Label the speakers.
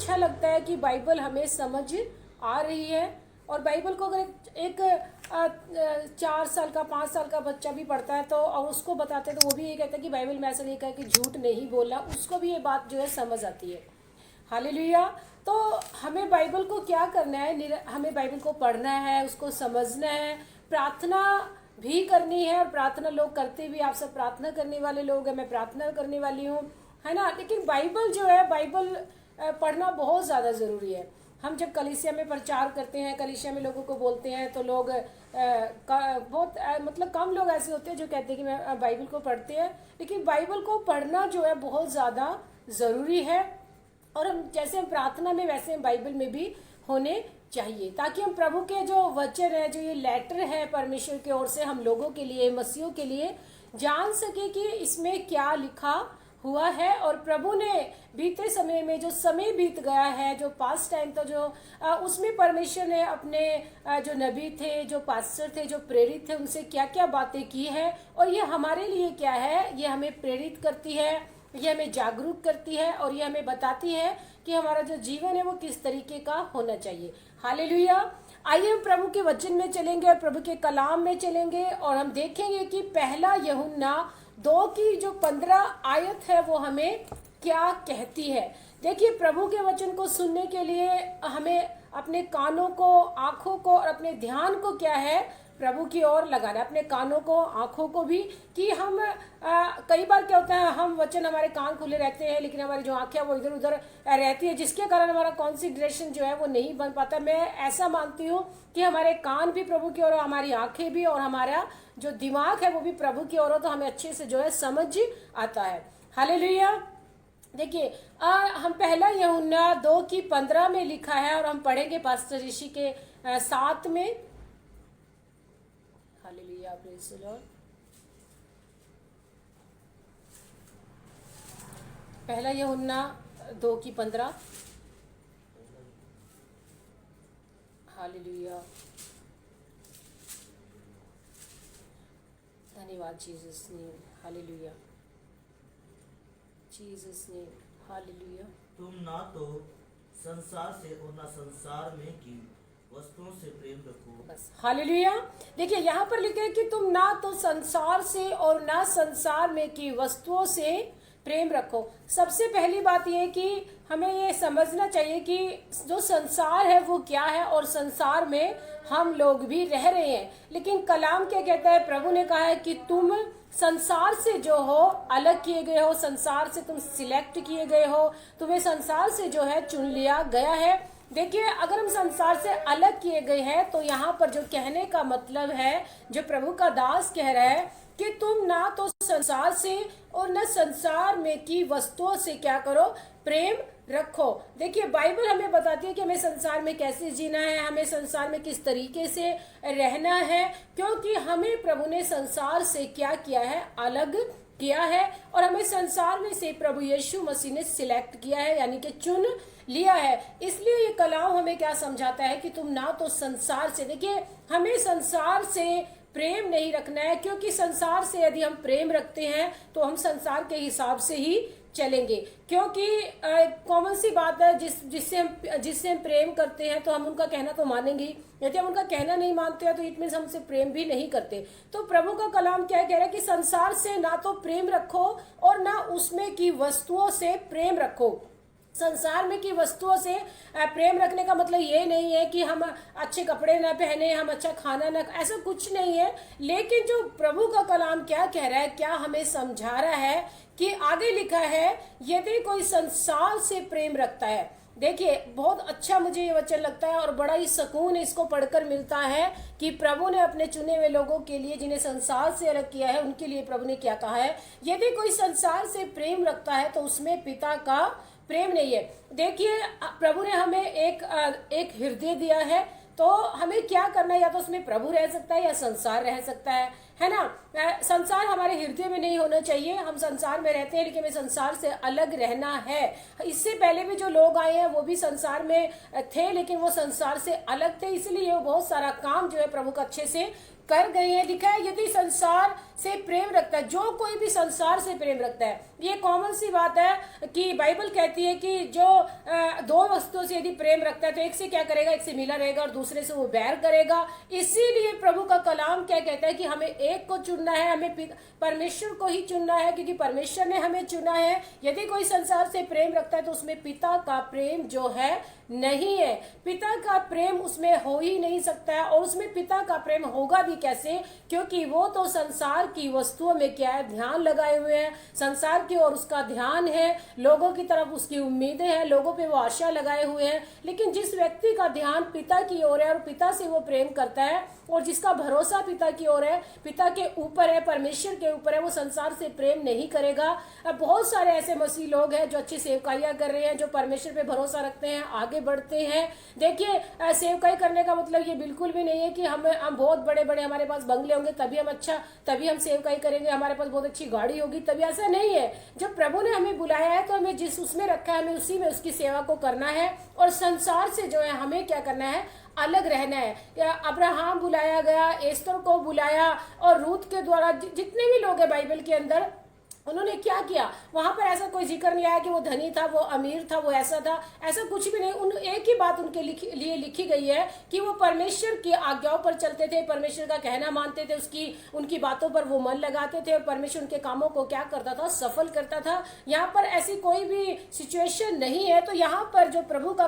Speaker 1: अच्छा लगता है कि बाइबल हमें समझ आ रही है। और बाइबल को अगर एक 4 साल का 5 साल का बच्चा भी पढ़ता है तो और उसको बताते हैं तो वो भी ये कहता है कि बाइबल में ऐसा लिखा है कि झूठ नहीं बोलना, उसको भी ये बात जो है समझ आती है। हालेलुया। तो हमें बाइबल को क्या करना है, हमें बाइबल को पढ़ना है, उसको समझना है, प्रार्थना भी करनी है। और प्रार्थना लोग करते भी, आप सब प्रार्थना करने वाले लोग हैं, मैं प्रार्थना करने वाली हूँ, है ना। लेकिन बाइबल जो है, बाइबल पढ़ना बहुत ज़्यादा ज़रूरी है। हम जब कलीसिया में प्रचार करते हैं, कलीसिया में लोगों को बोलते हैं तो लोग बहुत मतलब कम लोग ऐसे होते हैं जो कहते हैं कि मैं बाइबल को पढ़ते हैं। लेकिन बाइबल को पढ़ना जो है बहुत ज़्यादा ज़रूरी है। और हम जैसे हम प्रार्थना में वैसे हम बाइबल में भी होने चाहिए, ताकि हम प्रभु के जो वचन है, जो ये लेटर है परमेश्वर की ओर से हम लोगों के लिए, मसीहों के लिए, जान सके कि इसमें क्या लिखा हुआ है। और प्रभु ने बीते समय में जो समय बीत गया है, जो पास्ट टाइम था, जो उसमें परमेश्वर ने अपने जो नबी थे, जो पास्टर थे, जो प्रेरित थे, उनसे क्या क्या बातें की है। और ये हमारे लिए क्या है, ये हमें प्रेरित करती है, ये हमें जागरूक करती है, और ये हमें बताती है कि हमारा जो जीवन है वो किस तरीके का होना चाहिए। हालेलुया। आइए हम प्रभु के वचन में चलेंगे और प्रभु के कलाम में चलेंगे और हम देखेंगे कि पहला यूहन्ना 2 की जो 15 आयत है वो हमें क्या कहती है। देखिए, प्रभु के वचन को सुनने के लिए हमें अपने कानों को, आंखों को और अपने ध्यान को क्या है, प्रभु की ओर लगाना है। अपने कानों को, आंखों को भी, कि हम कई बार क्या होता है, हम वचन, हमारे कान खुले रहते हैं लेकिन हमारी जो आंखें वो इधर उधर रहती है, जिसके कारण हमारा कॉन्सेंट्रेशन जो है वो नहीं बन पाता। मैं ऐसा मानती हूँ कि हमारे कान भी प्रभु की ओर, हमारी आंखें भी, और हमारा जो दिमाग है वो भी प्रभु की ओर हो, तो हमें अच्छे से जो है समझ आता है। हालेलुया। देखिए, हम पहला यूहन्ना 2 की 15 में लिखा है और हम पढ़ेंगे पास्टर ऋषि के 7 में। Hallelujah, praise the Lord. पहला यूहन्ना 2 की 15। हालेलुया, धन्यवाद Jesus name. Hallelujah, Jesus name. Hallelujah.
Speaker 2: तुम ना तो संसार से और ना संसार में की वस्तुओं से प्रेम रखो।
Speaker 1: बस, हालेलुया। देखिए, यहाँ पर लिखे कि तुम ना तो संसार से और ना संसार में की वस्तुओं से प्रेम रखो। सबसे पहली बात यह कि हमें ये समझना चाहिए कि जो संसार है वो क्या है, और संसार में हम लोग भी रह रहे हैं। लेकिन कलाम क्या कहता है, प्रभु ने कहा है कि तुम संसार से जो हो अलग किए गए हो, संसार से तुम सिलेक्ट किए गए हो, तुम्हें संसार से जो है चुन लिया गया है। देखिए, अगर हम संसार से अलग किए गए हैं तो यहाँ पर जो कहने का मतलब है, जो प्रभु का दास कह रहा है कि तुम ना तो संसार से और न संसार में की वस्तुओं से क्या करो, प्रेम रखो। देखिए, बाइबल हमें बताती है कि हमें संसार में कैसे जीना है, हमें संसार में किस तरीके से रहना है, क्योंकि हमें प्रभु ने संसार से क्या किया है, अलग किया है। और हमें संसार में से प्रभु यीशु मसीह ने सिलेक्ट किया है, यानी कि चुन लिया है। इसलिए ये कलाम हमें क्या समझाता है कि तुम ना तो संसार से, देखिए, हमें संसार से प्रेम नहीं रखना है, क्योंकि संसार से यदि हम प्रेम रखते हैं तो हम संसार के हिसाब से ही चलेंगे। क्योंकि कॉमन सी बात है, जिससे हम प्रेम करते हैं तो हम उनका कहना तो मानेंगे ही। यदि हम उनका कहना नहीं मानते हैं तो इट मीन्स हमसे प्रेम भी नहीं करते। तो प्रभु का कलाम क्या कह रहा है कि संसार से ना तो प्रेम रखो और ना उसमें की वस्तुओं से प्रेम रखो। संसार में की वस्तुओं से प्रेम रखने का मतलब ये नहीं है कि हम अच्छे कपड़े ना पहने, हम अच्छा खाना ना, ऐसा कुछ नहीं है। लेकिन जो प्रभु का कलाम क्या कह रहा है, क्या हमें समझा रहा है कि आगे लिखा है, यदि कोई संसार से प्रेम रखता है। देखिए, बहुत अच्छा मुझे ये वचन लगता है और बड़ा ही सुकून इसको पढ़कर मिलता है कि प्रभु ने अपने चुने हुए लोगों के लिए, जिन्हें संसार से अलग किया है, उनके लिए प्रभु ने क्या कहा है, यदि कोई संसार से प्रेम रखता है तो उसमें पिता का प्रेम नहीं है। देखिए, प्रभु ने हमें एक हृदय दिया है, तो हमें क्या करना है, या तो उसमें प्रभु रह सकता है या संसार रह सकता है ना। संसार हमारे हृदय में नहीं होना चाहिए। हम संसार में रहते हैं लेकिन हमें संसार से अलग रहना है। इससे पहले भी जो लोग आए हैं वो भी संसार में थे, लेकिन वो संसार से अलग थे, इसलिए वो बहुत सारा काम जो है प्रभु का अच्छे से कर गए हैं। लिखा है यदि संसार से प्रेम रखता है, जो कोई भी संसार से प्रेम रखता है, ये कॉमन सी बात है कि बाइबल कहती है कि जो दो वस्तुओं से यदि प्रेम रखता है तो एक से क्या करेगा, एक से मिला रहेगा और दूसरे से वो बैर करेगा। इसीलिए प्रभु का कलाम क्या कहता है कि हमें एक को चुनना है, हमें परमेश्वर को ही चुनना है, क्योंकि परमेश्वर ने हमें चुना है। यदि कोई संसार से प्रेम रखता है तो उसमें पिता का प्रेम जो है नहीं है, पिता का प्रेम उसमें हो ही नहीं सकता है। और उसमें पिता का प्रेम होगा भी कैसे, क्योंकि वो तो संसार की वस्तुओं में क्या है, ध्यान लगाए हुए हैं, संसार की ओर उसका ध्यान है, लोगों की तरफ उसकी उम्मीदें हैं, लोगों पे वो आशा लगाए हुए हैं। लेकिन जिस व्यक्ति का ध्यान पिता की ओर है और पिता से वो प्रेम करता है और जिसका भरोसा पिता की ओर है, पिता के ऊपर है, परमेश्वर के ऊपर है, वो संसार से प्रेम नहीं करेगा। अब बहुत सारे ऐसे मसीह लोग हैं जो अच्छी सेवकाइयां कर रहे हैं, जो परमेश्वर पे भरोसा रखते हैं, आगे बढ़ते हैं। देखिए, सेवकाई करने का मतलब ये बिल्कुल भी नहीं है कि हम बहुत बड़े बड़े हमारे पास बंगले होंगे तभी हम सेवकाई करेंगे, हमारे पास बहुत अच्छी गाड़ी होगी तभी, ऐसा नहीं है। जब प्रभु ने हमें बुलाया है तो हमें जिस उसमें रखा है, हमें उसी में उसकी सेवा को करना है और संसार से जो है हमें क्या करना है, अलग रहना है। अब्राहम बुलाया गया, एस्तर को बुलाया और रूत के द्वारा जितने भी लोग हैं बाइबल के अंदर, उन्होंने क्या किया, वहां पर ऐसा कोई जिक्र नहीं आया कि वो धनी था, वो अमीर था, वो ऐसा था, ऐसा कुछ भी नहीं। उन एक ही बात उनके लिए लिखी गई है कि वो परमेश्वर की आज्ञाओं पर चलते थे, परमेश्वर का कहना मानते थे, उनकी बातों पर वो मन लगाते थे और परमेश्वर उनके कामों को क्या करता था, सफल करता था। यहाँ पर ऐसी कोई भी सिचुएशन नहीं है। तो यहाँ पर जो प्रभु का